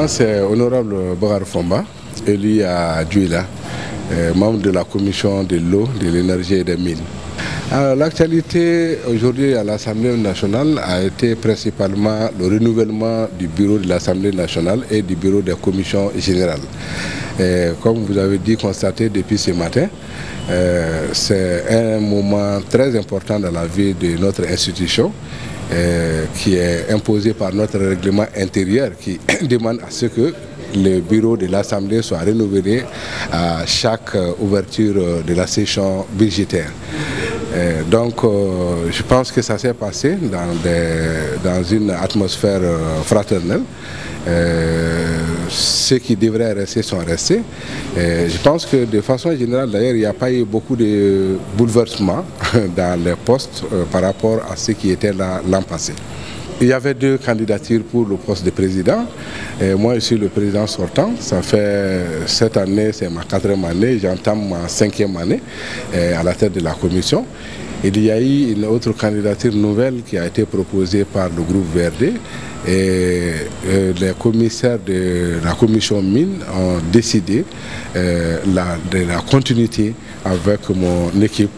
nom c'est Honorable Bogar Fomba, élu à Douila, membre de la commission de l'eau, de l'énergie et des mines. L'actualité aujourd'hui à l'Assemblée nationale a été principalement le renouvellement du bureau de l'Assemblée nationale et du bureau des commissions générales. Comme vous avez dit, constaté depuis ce matin, c'est un moment très important dans la vie de notre institution qui est imposé par notre règlement intérieur qui demande à ce que le bureau de l'Assemblée soit renouvelé à chaque ouverture de la session budgétaire. Donc je pense que ça s'est passé dans une atmosphère fraternelle. Ceux qui devraient rester sont restés. Je pense que de façon générale, d'ailleurs, il n'y a pas eu beaucoup de bouleversements dans les postes par rapport à ce qui était là l'an passé. Il y avait 2 candidatures pour le poste de président. Moi, je suis le président sortant. Ça fait cette année, c'est ma 4e année. J'entame ma 5e année à la tête de la commission. Il y a eu une autre candidature nouvelle qui a été proposée par le groupe VRD. Et les commissaires de la commission mine ont décidé de la continuité avec mon équipe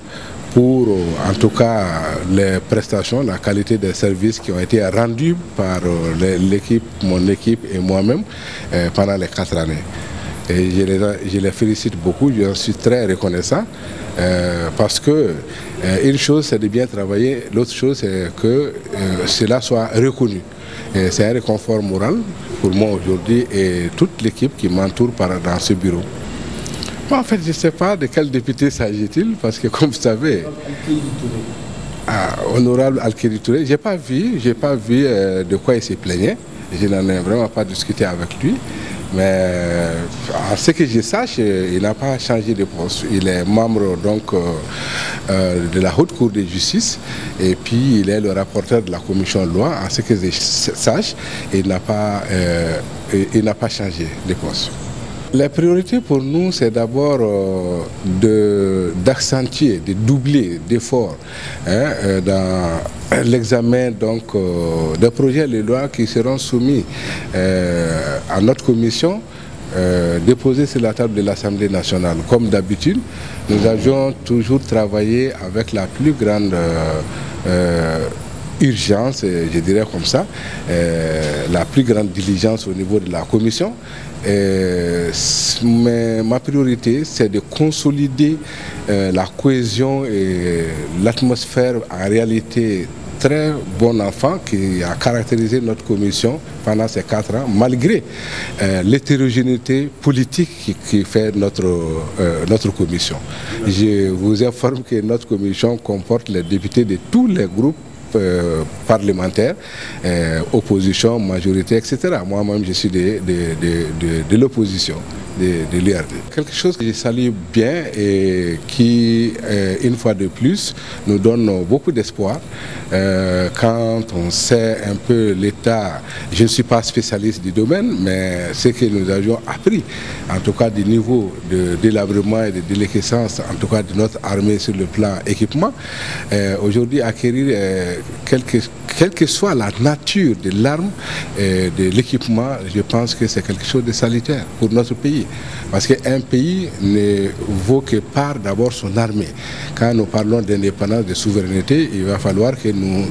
pour en tout cas les prestations, la qualité des services qui ont été rendus par l'équipe, mon équipe et moi-même pendant les 4 années. Et je les félicite beaucoup, je suis très reconnaissant parce que une chose c'est de bien travailler, l'autre chose c'est que cela soit reconnu. C'est un réconfort moral pour moi aujourd'hui et toute l'équipe qui m'entoure dans ce bureau. En fait, je ne sais pas de quel député s'agit-il, parce que comme vous savez, Honorable Alkeri Touré, je n'ai pas vu de quoi il se plaignait. Je n'en ai vraiment pas discuté avec lui. Mais à ce que je sache, il n'a pas changé de poste. Il est membre donc de la Haute Cour de justice et puis il est le rapporteur de la commission de loi. À ce que je sache, il n'a pas changé de poste. La priorité pour nous, c'est d'abord d'accentuer, de doubler d'efforts dans l'examen des projets de loi qui seront soumis à notre commission, déposés sur la table de l'Assemblée nationale. Comme d'habitude, nous avions toujours travaillé avec la plus grande urgence, je dirais comme ça, la plus grande diligence au niveau de la commission. Mais ma priorité, c'est de consolider la cohésion et l'atmosphère en réalité très bon enfant qui a caractérisé notre commission pendant ces 4 ans, malgré l'hétérogénéité politique qui fait notre commission. Je vous informe que notre commission comporte les députés de tous les groupes parlementaires, opposition, majorité, etc. Moi-même, je suis de l'opposition, de l'IRD. Quelque chose que je salue bien et qui, une fois de plus, nous donne beaucoup d'espoir. Quand on sait un peu l'état, je ne suis pas spécialiste du domaine, mais ce que nous avions appris, en tout cas du niveau de délabrement et de déliquescence, en tout cas de notre armée sur le plan équipement, aujourd'hui acquérir quelle que soit la nature de l'arme et de l'équipement, je pense que c'est quelque chose de salutaire pour notre pays. Parce qu'un pays ne vaut que par d'abord son armée. Quand nous parlons d'indépendance, de souveraineté, il va falloir que nous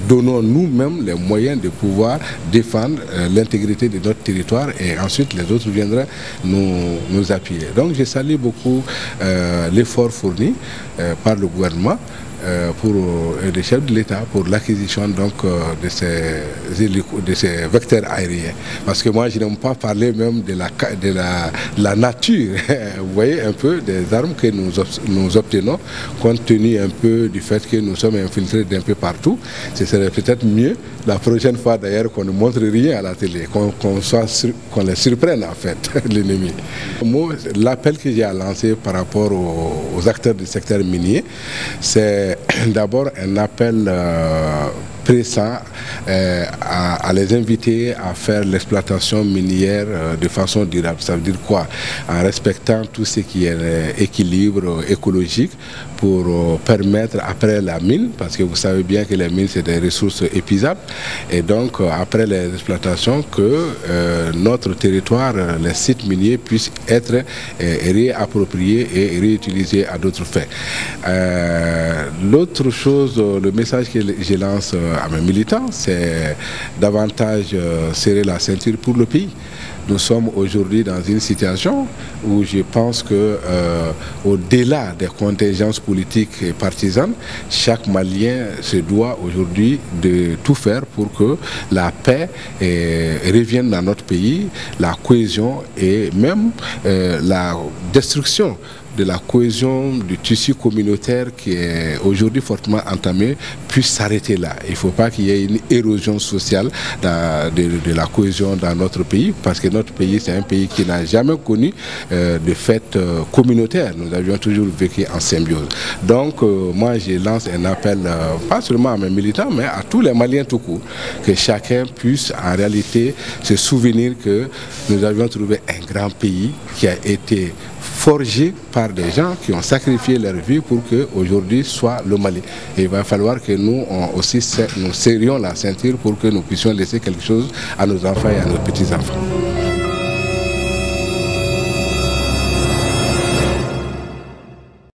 donnons nous-mêmes les moyens de pouvoir défendre l'intégrité de notre territoire et ensuite les autres viendront nous appuyer. Donc je salue beaucoup l'effort fourni par le gouvernement pour les chefs de l'État pour l'acquisition de ces vecteurs aériens. Parce que moi je n'aime pas parler même de la nature, vous voyez un peu des armes que nous obtenons, compte tenu un peu du fait que nous sommes infiltrés d'un peu partout. Ce serait peut-être mieux la prochaine fois d'ailleurs qu'on ne montre rien à la télé, qu'on les surprenne en fait, l'ennemi. L'appel que j'ai à lancer par rapport aux acteurs du secteur minier, c'est d'abord un appel pressant à les inviter à faire l'exploitation minière de façon durable. Ça veut dire quoi? En respectant tout ce qui est équilibre écologique pour permettre, après la mine, parce que vous savez bien que les mines, c'est des ressources épuisables, et donc après les exploitations, que notre territoire, les sites miniers puissent être réappropriés et réutilisés à d'autres fins. L'autre chose, le message que je lance à mes militants, c'est davantage serrer la ceinture pour le pays. Nous sommes aujourd'hui dans une situation où je pense que au-delà des contingences politiques et partisanes, chaque Malien se doit aujourd'hui de tout faire pour que la paix revienne dans notre pays, la cohésion et même la destruction de la cohésion du tissu communautaire qui est aujourd'hui fortement entamé puisse s'arrêter là. Il ne faut pas qu'il y ait une érosion sociale de la cohésion dans notre pays, parce que notre pays, c'est un pays qui n'a jamais connu de fête communautaire. Nous avions toujours vécu en symbiose. Donc, moi, je lance un appel, pas seulement à mes militants, mais à tous les Maliens tout court, que chacun puisse en réalité se souvenir que nous avions trouvé un grand pays qui a été forgé par des gens qui ont sacrifié leur vie pour qu'aujourd'hui soit le Mali. Et il va falloir que nous aussi nous serrions la ceinture pour que nous puissions laisser quelque chose à nos enfants et à nos petits-enfants.